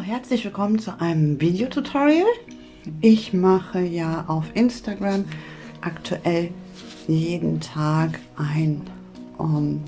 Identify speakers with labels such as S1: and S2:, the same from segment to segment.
S1: Herzlich willkommen zu einem Videotutorial. Ich mache ja auf Instagram aktuell jeden Tag ein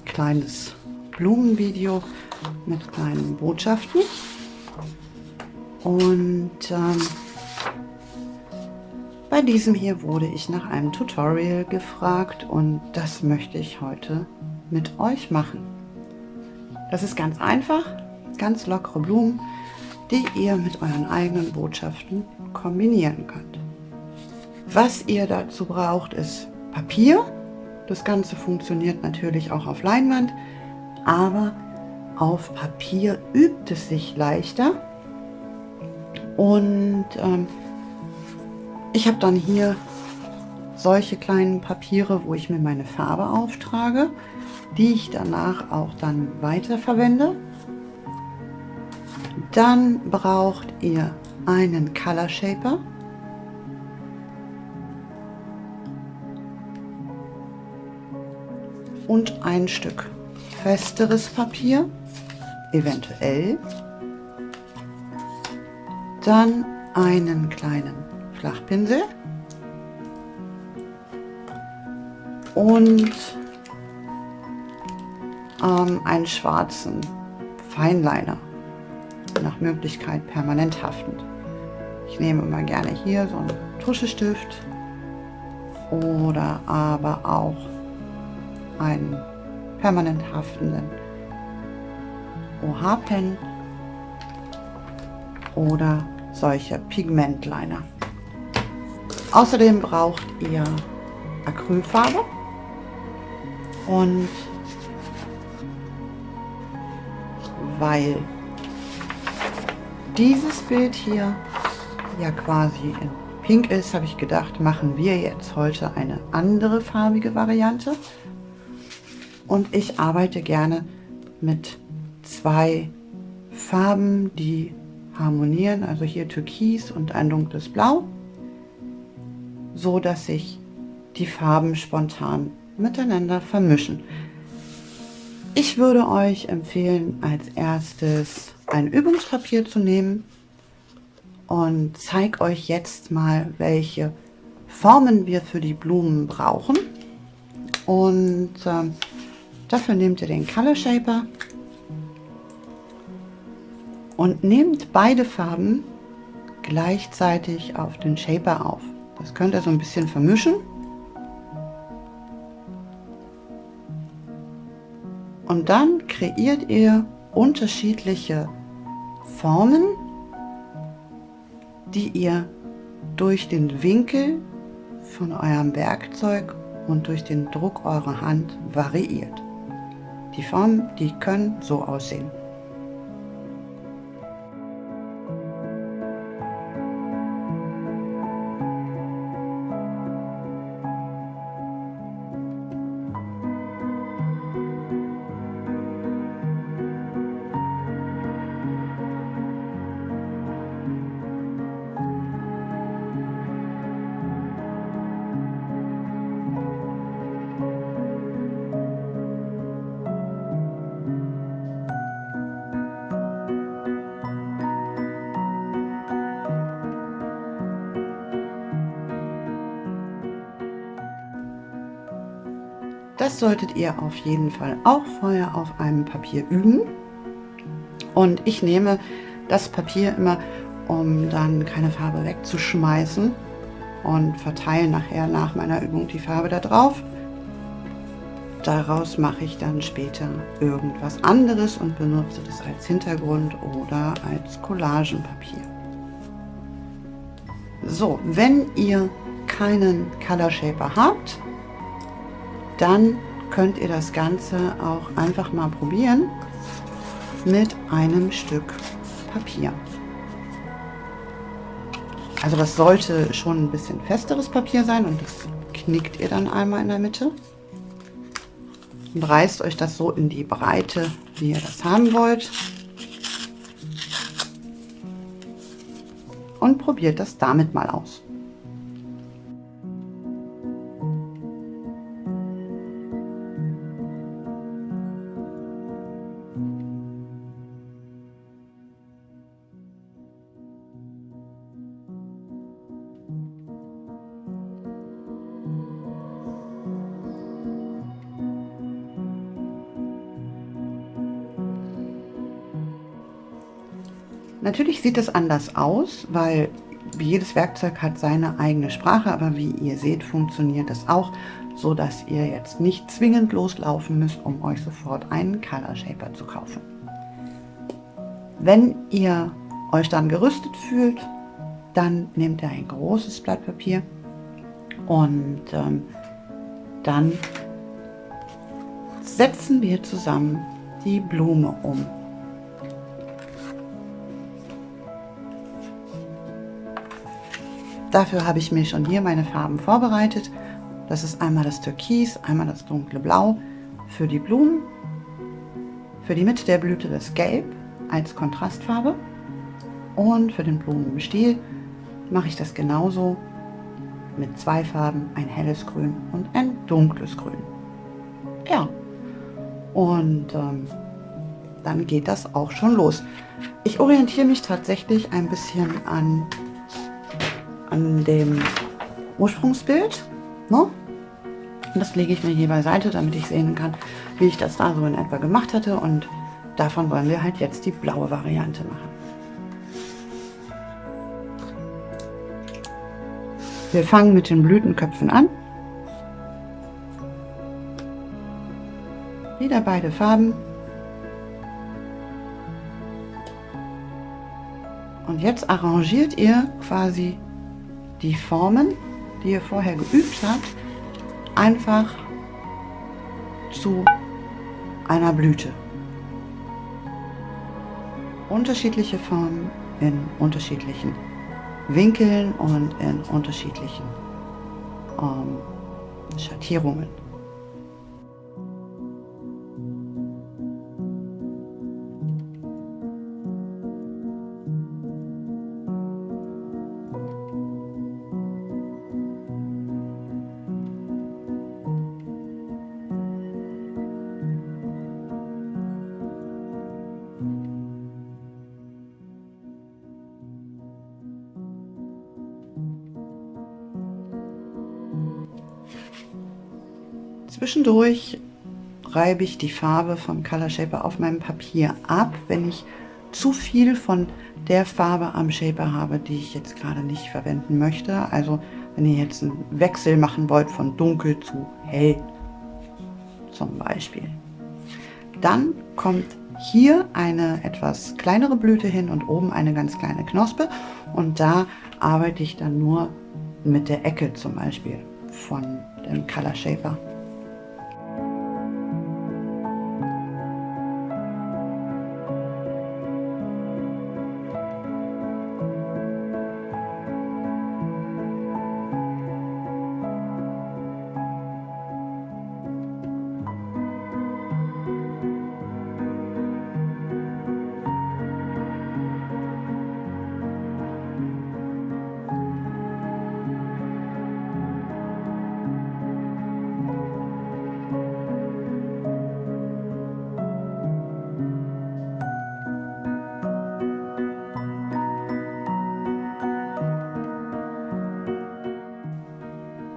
S1: kleines Blumenvideo mit kleinen Botschaften. Und bei diesem hier wurde ich nach einem Tutorial gefragt und das möchte ich heute mit euch machen. Das ist ganz einfach, ganz lockere Blumen, die ihr mit euren eigenen Botschaften kombinieren könnt. Was ihr dazu braucht, ist Papier. Das Ganze funktioniert natürlich auch auf Leinwand, aber auf Papier übt es sich leichter. Und ich habe dann hier solche kleinen Papiere, wo ich mir meine Farbe auftrage, die ich danach auch dann weiter verwende. Dann braucht ihr einen Color Shaper und ein Stück festeres Papier, eventuell. Dann einen kleinen Flachpinsel und einen schwarzen Feinliner, nach Möglichkeit permanent haftend. Ich nehme immer gerne hier so einen Tuschestift oder aber auch einen permanent haftenden OH-Pen oder solche Pigmentliner. Außerdem braucht ihr Acrylfarbe und weil dieses Bild hier ja quasi in Pink ist, habe ich gedacht, machen wir jetzt heute eine andere farbige Variante. Und ich arbeite gerne mit zwei Farben, die harmonieren, also hier Türkis und ein dunkles Blau, so dass sich die Farben spontan miteinander vermischen. Ich würde euch empfehlen, als erstes ein Übungspapier zu nehmen und zeige euch jetzt mal, welche Formen wir für die Blumen brauchen. Und dafür nehmt ihr den Color Shaper und nehmt beide Farben gleichzeitig auf den Shaper auf. Das könnt ihr so ein bisschen vermischen. Und dann kreiert ihr unterschiedliche Formen, die ihr durch den Winkel von eurem Werkzeug und durch den Druck eurer Hand variiert. Die Formen, die können so aussehen. Das solltet ihr auf jeden Fall auch vorher auf einem Papier üben. Und ich nehme das Papier immer, um dann keine Farbe wegzuschmeißen, und verteile nachher nach meiner Übung die Farbe da drauf. Daraus mache ich dann später irgendwas anderes und benutze das als Hintergrund oder als Collagenpapier. So, wenn ihr keinen Color Shaper habt, dann könnt ihr das Ganze auch einfach mal probieren mit einem Stück Papier. Also das sollte schon ein bisschen festeres Papier sein und das knickt ihr dann einmal in der Mitte und reißt euch das so in die Breite, wie ihr das haben wollt, und probiert das damit mal aus. Natürlich sieht es anders aus, weil jedes Werkzeug hat seine eigene Sprache, aber wie ihr seht, funktioniert es auch, so dass ihr jetzt nicht zwingend loslaufen müsst, um euch sofort einen Color Shaper zu kaufen. Wenn ihr euch dann gerüstet fühlt, dann nehmt ihr ein großes Blatt Papier und dann setzen wir zusammen die Blume um. Dafür habe ich mir schon hier meine Farben vorbereitet. Das ist einmal das Türkis, einmal das dunkle Blau für die Blumen, für die Mitte der Blüte das Gelb als Kontrastfarbe und für den Blumenstiel mache ich das genauso mit zwei Farben, ein helles Grün und ein dunkles Grün. Ja, und dann geht das auch schon los. Ich orientiere mich tatsächlich ein bisschen an dem Ursprungsbild, ne? Und das lege ich mir hier beiseite, damit ich sehen kann, wie ich das da so in etwa gemacht hatte, und davon wollen wir halt jetzt die blaue Variante machen. Wir fangen mit den Blütenköpfen an. Wieder beide Farben. Und jetzt arrangiert ihr quasi die Formen, die ihr vorher geübt habt, einfach zu einer Blüte. Unterschiedliche Formen in unterschiedlichen Winkeln und in unterschiedlichen Schattierungen. Zwischendurch reibe ich die Farbe vom Color Shaper auf meinem Papier ab, wenn ich zu viel von der Farbe am Shaper habe, die ich jetzt gerade nicht verwenden möchte. Also wenn ihr jetzt einen Wechsel machen wollt von dunkel zu hell zum Beispiel. Dann kommt hier eine etwas kleinere Blüte hin und oben eine ganz kleine Knospe, und da arbeite ich dann nur mit der Ecke zum Beispiel von dem Color Shaper.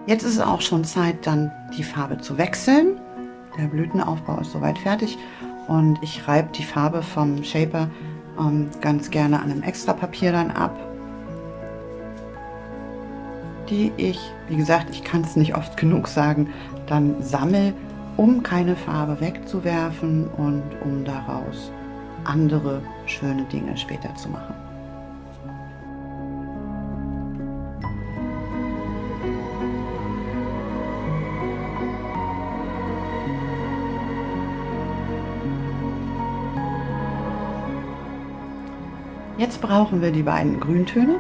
S1: Jetzt ist es auch schon Zeit, dann die Farbe zu wechseln. Der Blütenaufbau ist soweit fertig und ich reibe die Farbe vom Shaper ganz gerne an einem extra Papier dann ab, die ich, wie gesagt, ich kann es nicht oft genug sagen, dann sammle, um keine Farbe wegzuwerfen und um daraus andere schöne Dinge später zu machen. Jetzt brauchen wir die beiden Grüntöne,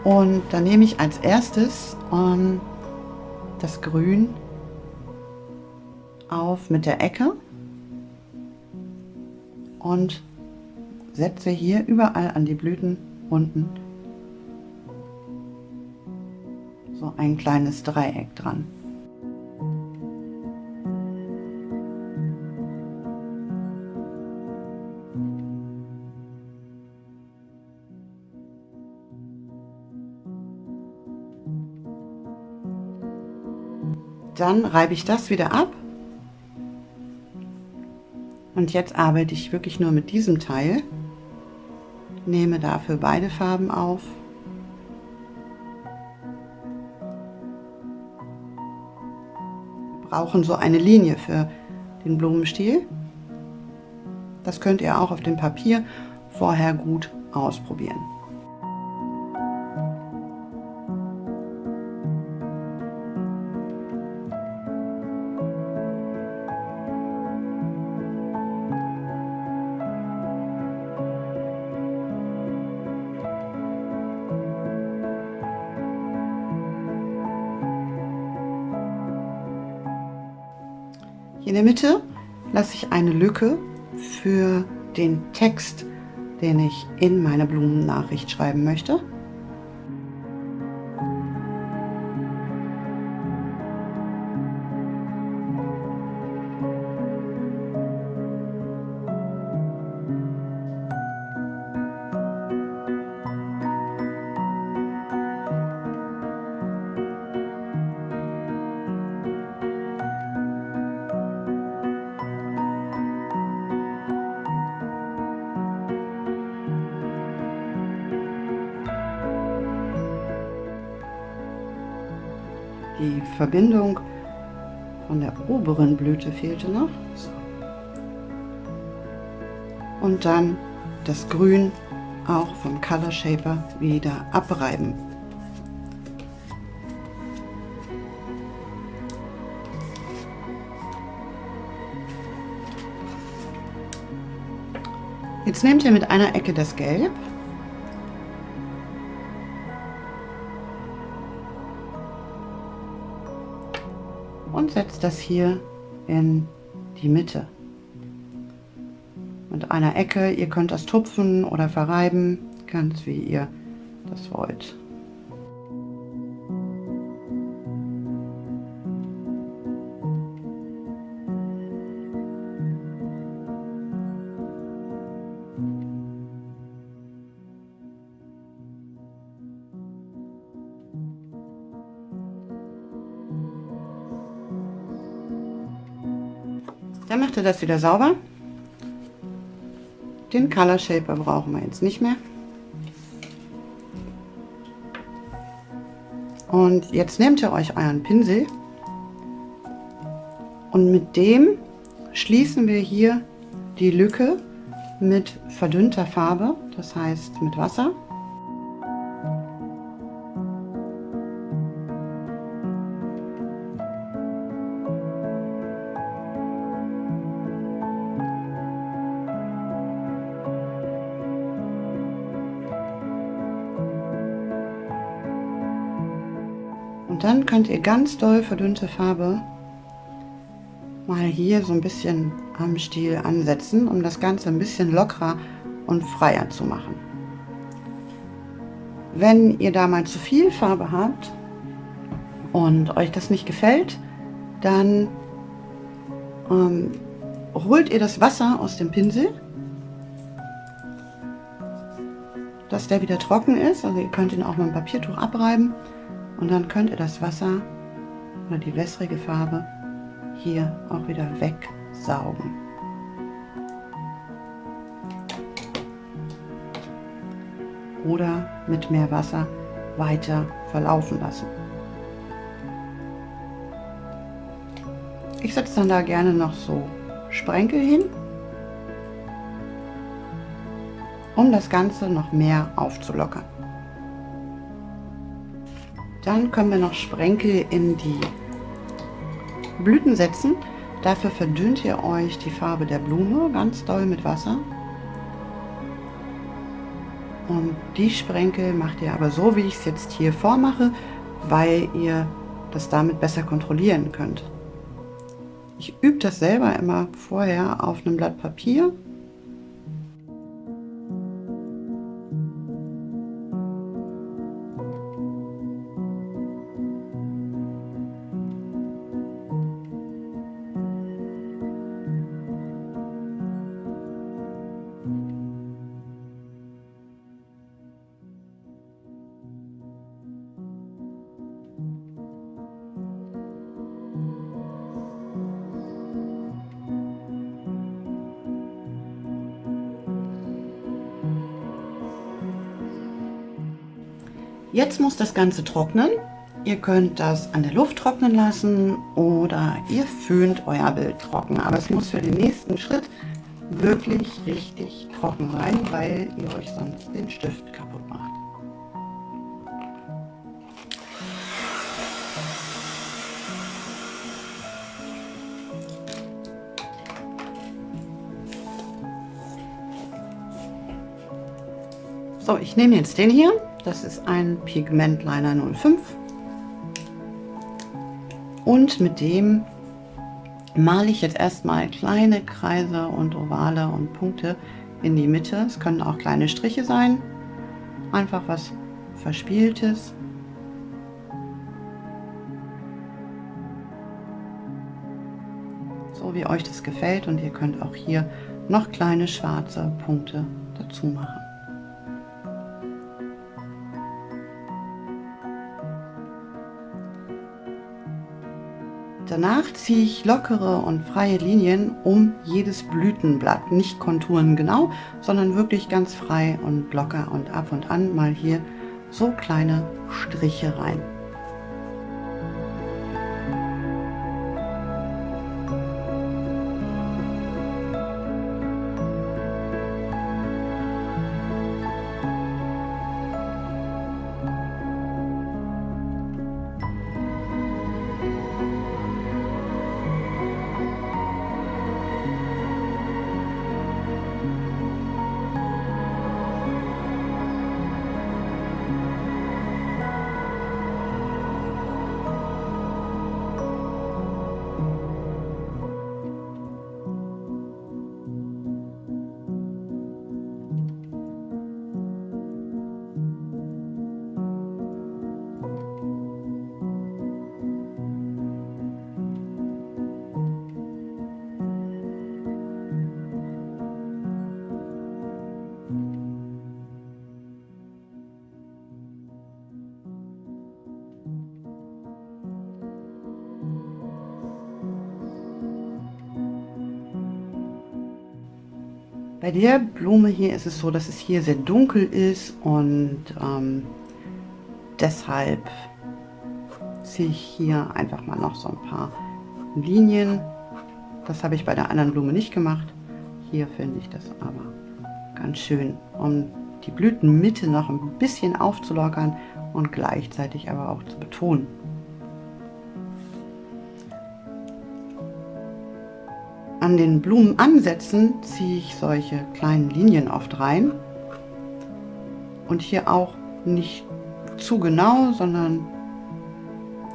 S1: und dann nehme ich als erstes das Grün auf mit der Ecke und setze hier überall an die Blüten unten so ein kleines Dreieck dran. Dann reibe ich das wieder ab, und jetzt arbeite ich wirklich nur mit diesem Teil, nehme dafür beide Farben auf. Wir brauchen so eine Linie für den Blumenstiel. Das könnt ihr auch auf dem Papier vorher gut ausprobieren. Hier in der Mitte lasse ich eine Lücke für den Text, den ich in meine Blumennachricht schreiben möchte. Die Verbindung von der oberen Blüte fehlte noch. So. Und dann das Grün auch vom Color Shaper wieder abreiben. Jetzt nehmt ihr mit einer Ecke das Gelb und setzt das hier in die Mitte. Mit einer Ecke, ihr könnt das tupfen oder verreiben, ganz wie ihr das wollt. Dann macht ihr das wieder sauber. Den Color Shaper brauchen wir jetzt nicht mehr. Und jetzt nehmt ihr euch euren Pinsel und mit dem schließen wir hier die Lücke mit verdünnter Farbe, das heißt mit Wasser. Und dann könnt ihr ganz doll verdünnte Farbe mal hier so ein bisschen am Stiel ansetzen, um das Ganze ein bisschen lockerer und freier zu machen. Wenn ihr da mal zu viel Farbe habt und euch das nicht gefällt, dann holt ihr das Wasser aus dem Pinsel, dass der wieder trocken ist. Also ihr könnt ihn auch mit einem Papiertuch abreiben. Und dann könnt ihr das Wasser oder die wässrige Farbe hier auch wieder wegsaugen. Oder mit mehr Wasser weiter verlaufen lassen. Ich setze dann da gerne noch so Sprenkel hin, um das Ganze noch mehr aufzulockern. Dann können wir noch Sprenkel in die Blüten setzen. Dafür verdünnt ihr euch die Farbe der Blume ganz doll mit Wasser. Und die Sprenkel macht ihr aber so, wie ich es jetzt hier vormache, weil ihr das damit besser kontrollieren könnt. Ich übe das selber immer vorher auf einem Blatt Papier. Jetzt muss das Ganze trocknen. Ihr könnt das an der Luft trocknen lassen oder ihr föhnt euer Bild trocken. Aber es muss für den nächsten Schritt wirklich richtig trocken sein, weil ihr euch sonst den Stift kaputt macht. So, ich nehme jetzt den hier. Das ist ein Pigmentliner 05. Und mit dem male ich jetzt erstmal kleine Kreise und Ovale und Punkte in die Mitte. Es können auch kleine Striche sein. Einfach was Verspieltes. So wie euch das gefällt. Und ihr könnt auch hier noch kleine schwarze Punkte dazu machen. Danach ziehe ich lockere und freie Linien um jedes Blütenblatt. Nicht Konturen genau, sondern wirklich ganz frei und locker und ab und an mal hier so kleine Striche rein. Bei der Blume hier ist es so, dass es hier sehr dunkel ist und deshalb ziehe ich hier einfach mal noch so ein paar Linien. Das habe ich bei der anderen Blume nicht gemacht. Hier finde ich das aber ganz schön, um die Blütenmitte noch ein bisschen aufzulockern und gleichzeitig aber auch zu betonen. An den Blumenansätzen ziehe ich solche kleinen Linien oft rein und hier auch nicht zu genau, sondern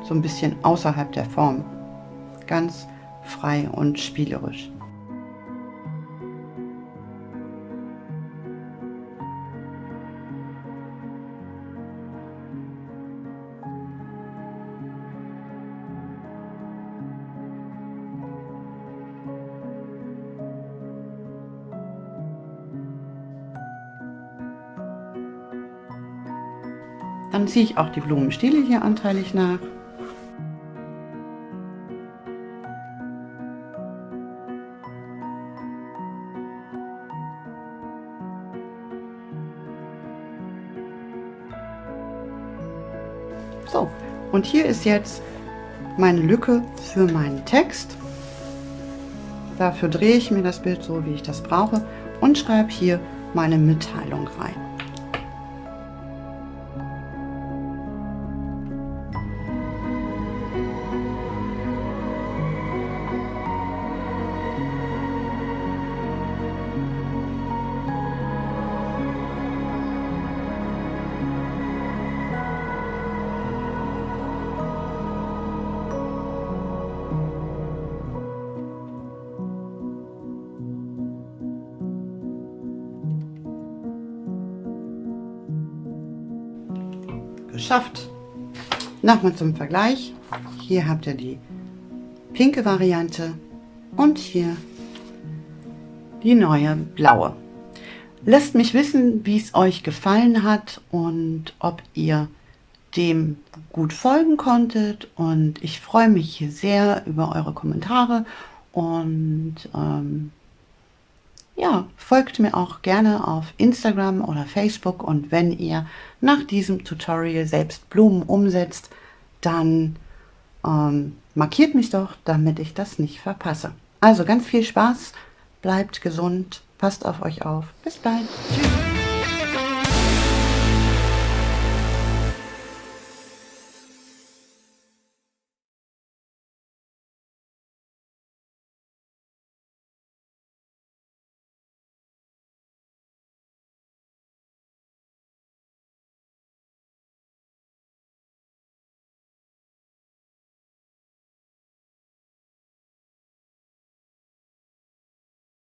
S1: so ein bisschen außerhalb der Form, ganz frei und spielerisch. Dann ziehe ich auch die Blumenstiele hier anteilig nach. So, und hier ist jetzt meine Lücke für meinen Text. Dafür drehe ich mir das Bild so, wie ich das brauche und schreibe hier meine Mitteilung rein. Geschafft. Nochmal zum Vergleich. Hier habt ihr die pinke Variante und hier die neue blaue. Lasst mich wissen, wie es euch gefallen hat und ob ihr dem gut folgen konntet. Und ich freue mich sehr über eure Kommentare und Ja, folgt mir auch gerne auf Instagram oder Facebook, und wenn ihr nach diesem Tutorial selbst Blumen umsetzt, dann markiert mich doch, damit ich das nicht verpasse. Also ganz viel Spaß, bleibt gesund, passt auf euch auf. Bis bald. Tschüss.